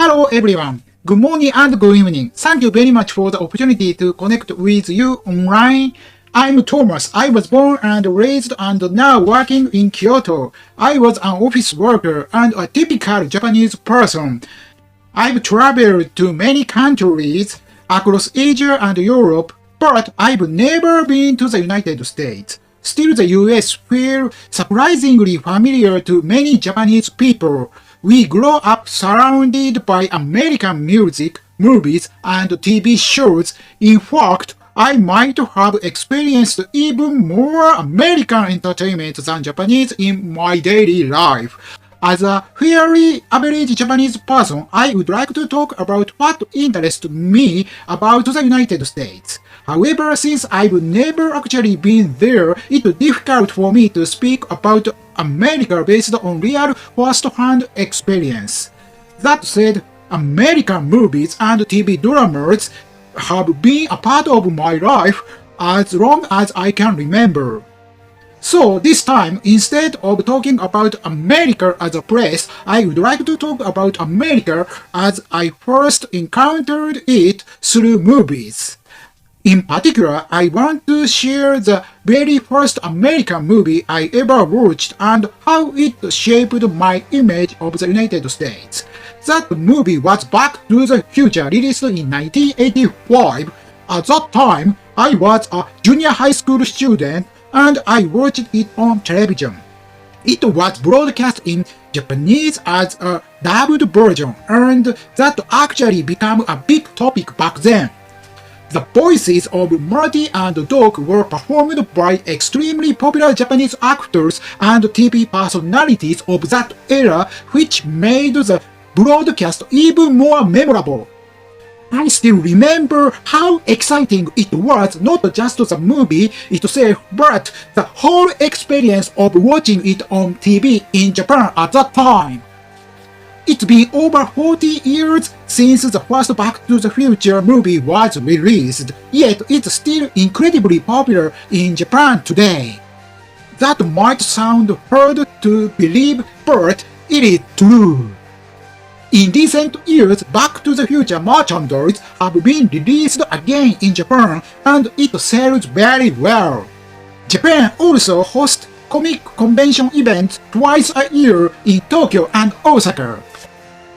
Hello everyone. Good morning and good evening. Thank you very much for the opportunity to connect with you online. I'm Thomas. I was born and raised and now working in Kyoto. I was an office worker and a typical Japanese person. I've traveled to many countries across Asia and Europe, but I've never been to the United States. Still, the US feels surprisingly familiar to many Japanese people. We grow up surrounded by American music, movies, and TV shows. In fact, I might have experienced even more American entertainment than Japanese in my daily life. As a fairly average Japanese person, I would like to talk about what interests me about the United States. However, since I've never actually been there, it's difficult for me to speak about America based on real first-hand experience. That said, American movies and TV dramas have been a part of my life as long as I can remember. So this time, instead of talking about America as a place, I would like to talk about America as I first encountered it through movies. In particular, I want to share the very first American movie I ever watched and how it shaped my image of the United States. That movie was Back to the Future, released in 1985. At that time, I was a junior high school student and I watched it on television. It was broadcast in Japanese as a dubbed version, and that actually became a big topic back then. The voices of Marty and Doc were performed by extremely popular Japanese actors and TV personalities of that era, which made the broadcast even more memorable. I still remember how exciting it was, not just the movie itself, but the whole experience of watching it on TV in Japan at that time. It's been over 40 years since the first Back to the Future movie was released, yet it's still incredibly popular in Japan today. That might sound hard to believe, but it is true. In recent years, Back to the Future merchandise have been released again in Japan, and it sells very well. Japan also hosts comic convention events twice a year in Tokyo and Osaka.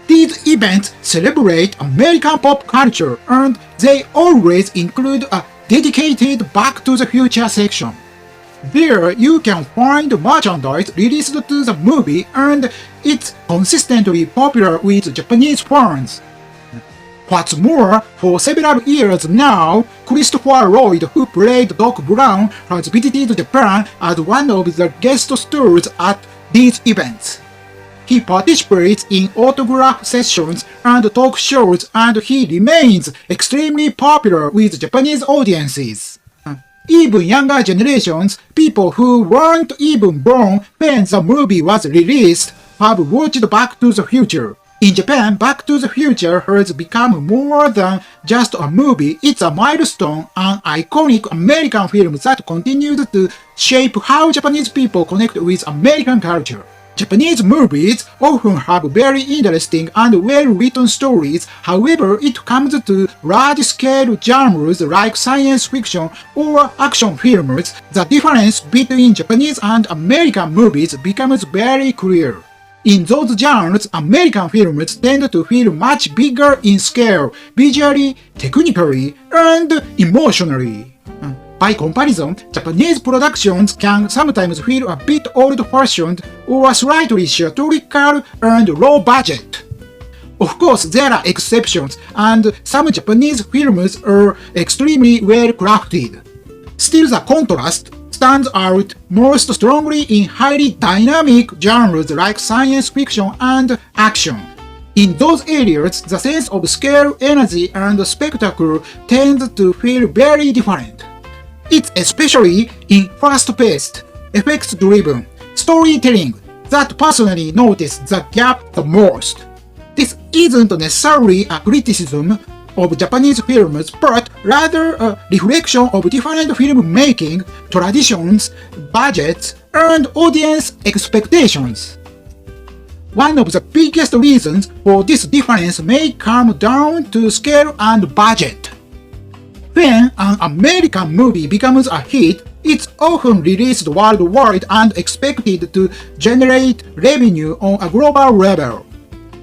These events celebrate American pop culture, and they always include a dedicated Back to the Future section. There you can find merchandise released to the movie, and it's consistently popular with Japanese fans. What's more, for several years now, Christopher Lloyd, who played Doc Brown, has visited Japan as one of the guest stars at these events. He participates in autograph sessions and talk shows, and he remains extremely popular with Japanese audiences. Even younger generations, people who weren't even born when the movie was released, have watched Back to the Future. In Japan, Back to the Future has become more than just a movie. It's a milestone, an iconic American film that continues to shape how Japanese people connect with American culture. Japanese movies often have very interesting and well-written stories. However, it comes to large-scale genres like science fiction or action films, the difference between Japanese and American movies becomes very clear. In those genres, American films tend to feel much bigger in scale, visually, technically, and emotionally. By comparison, Japanese productions can sometimes feel a bit old-fashioned or slightly theatrical and low-budget. Of course, there are exceptions, and some Japanese films are extremely well-crafted. Still, the contrast stands out most strongly in highly dynamic genres like science fiction and action. In those areas, the sense of scale, energy, and spectacle tends to feel very different. It's especially in fast-paced, effects-driven storytelling that personally notice the gap the most. This isn't necessarily a criticism of Japanese films, but rather a reflection of different filmmaking traditions, budgets, and audience expectations. One of the biggest reasons for this difference may come down to scale and budget. When an American movie becomes a hit, it's often released worldwide and expected to generate revenue on a global level.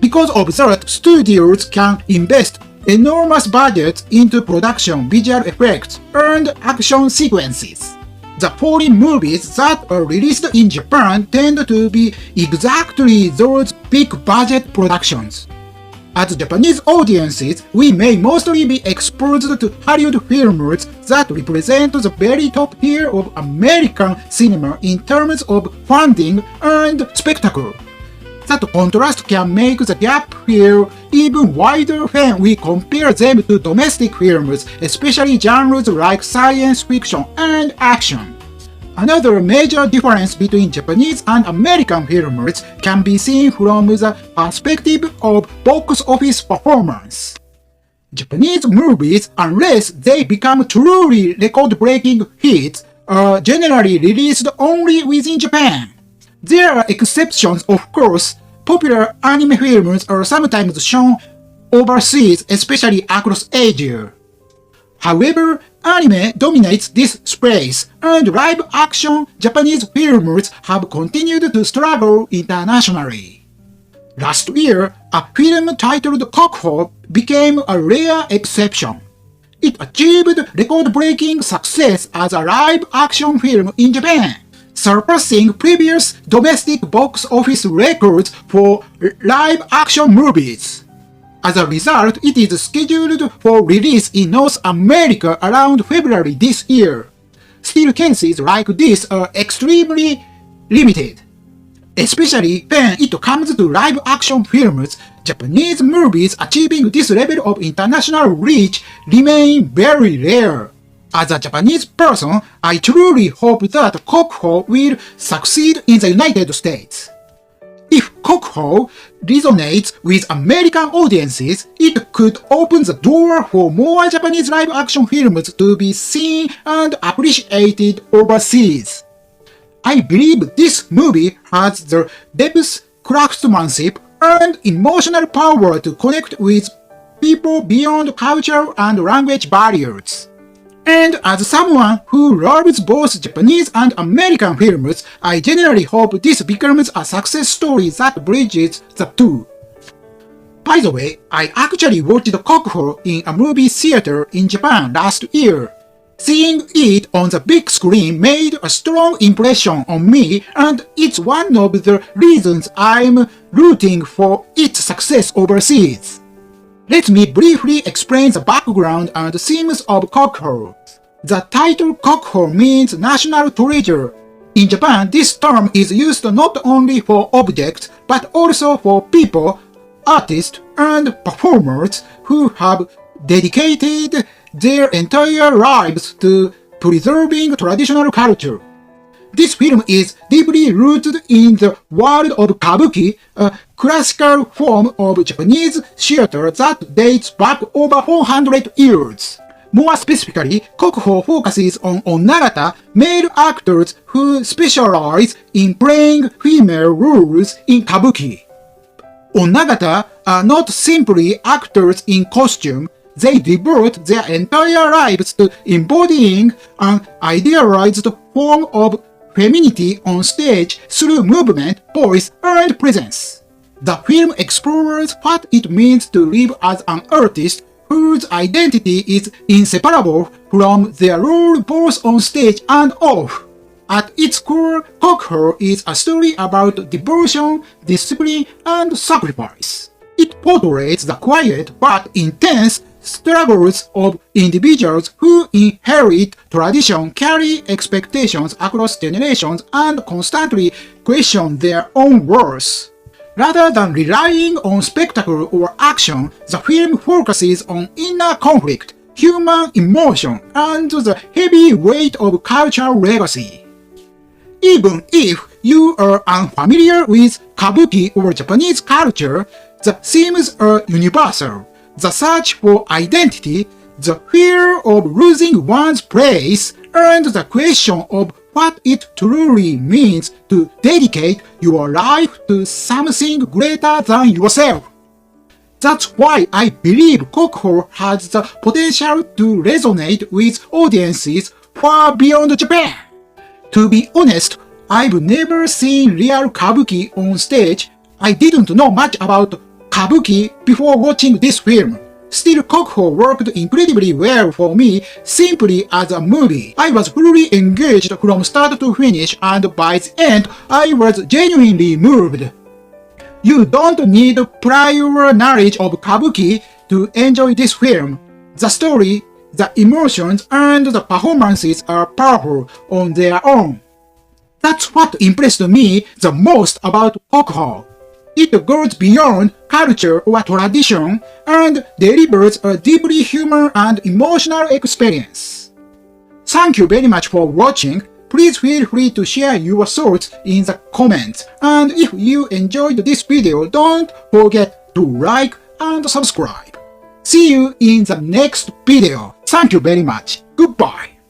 Because of that, studios can invest enormous budgets into production, visual effects, and action sequences. The foreign movies that are released in Japan tend to be exactly those big-budget productions. As Japanese audiences, we may mostly be exposed to Hollywood films that represent the very top tier of American cinema in terms of funding and spectacle. That contrast can make the gap feel even wider when we compare them to domestic films, especially genres like science fiction and action. Another major difference between Japanese and American films can be seen from the perspective of box office performance. Japanese movies, unless they become truly record-breaking hits, are generally released only within Japan. There are exceptions, of course. Popular anime films are sometimes shown overseas, especially across Asia. However, anime dominates this space, and live-action Japanese films have continued to struggle internationally. Last year, a film titled Kokuhou became a rare exception. It achieved record-breaking success as a live-action film in Japan, surpassing previous domestic box office records for live-action movies. As a result, it is scheduled for release in North America around February this year. Still, cases like this are extremely limited. Especially when it comes to live-action films, Japanese movies achieving this level of international reach remain very rare. As a Japanese person, I truly hope that Kokuhou will succeed in the United States. If Kokuhou resonates with American audiences, it could open the door for more Japanese live-action films to be seen and appreciated overseas. I believe this movie has the depth, craftsmanship, and emotional power to connect with people beyond cultural and language barriers. And as someone who loves both Japanese and American films, I generally hope this becomes a success story that bridges the two. By the way, I actually watched Kokuhou in a movie theater in Japan last year. Seeing it on the big screen made a strong impression on me, and it's one of the reasons I'm rooting for its success overseas. Let me briefly explain the background and themes of Kokuhou. The title Kokuhou means national treasure. In Japan, this term is used not only for objects, but also for people, artists, and performers who have dedicated their entire lives to preserving traditional culture. This film is deeply rooted in the world of kabuki, a classical form of Japanese theater that dates back over 400 years. More specifically, Kokuhou focuses on onnagata, male actors who specialize in playing female roles in kabuki. Onnagata are not simply actors in costume, they devote their entire lives to embodying an idealized form of femininity on stage through movement, voice, and presence. The film explores what it means to live as an artist whose identity is inseparable from their role both on stage and off. At its core, Kokuhou is a story about devotion, discipline, and sacrifice. It portrays the quiet but intense struggles of individuals who inherit tradition, carry expectations across generations, and constantly question their own worth. Rather than relying on spectacle or action, the film focuses on inner conflict, human emotion, and the heavy weight of cultural legacy. Even if you are unfamiliar with kabuki or Japanese culture, the themes are universal. The search for identity, the fear of losing one's place, and the question of what it truly means to dedicate your life to something greater than yourself. That's why I believe Kokuhou has the potential to resonate with audiences far beyond Japan. To be honest, I've never seen real kabuki on stage. I didn't know much about kabuki before watching this film. Still, Kokuhou worked incredibly well for me simply as a movie. I was fully engaged from start to finish, and by the end, I was genuinely moved. You don't need prior knowledge of kabuki to enjoy this film. The story, the emotions, and the performances are powerful on their own. That's what impressed me the most about Kokuhou. It goes beyond culture or tradition and delivers a deeply human and emotional experience. Thank you very much for watching. Please feel free to share your thoughts in the comments. And if you enjoyed this video, don't forget to like and subscribe. See you in the next video. Thank you very much. Goodbye.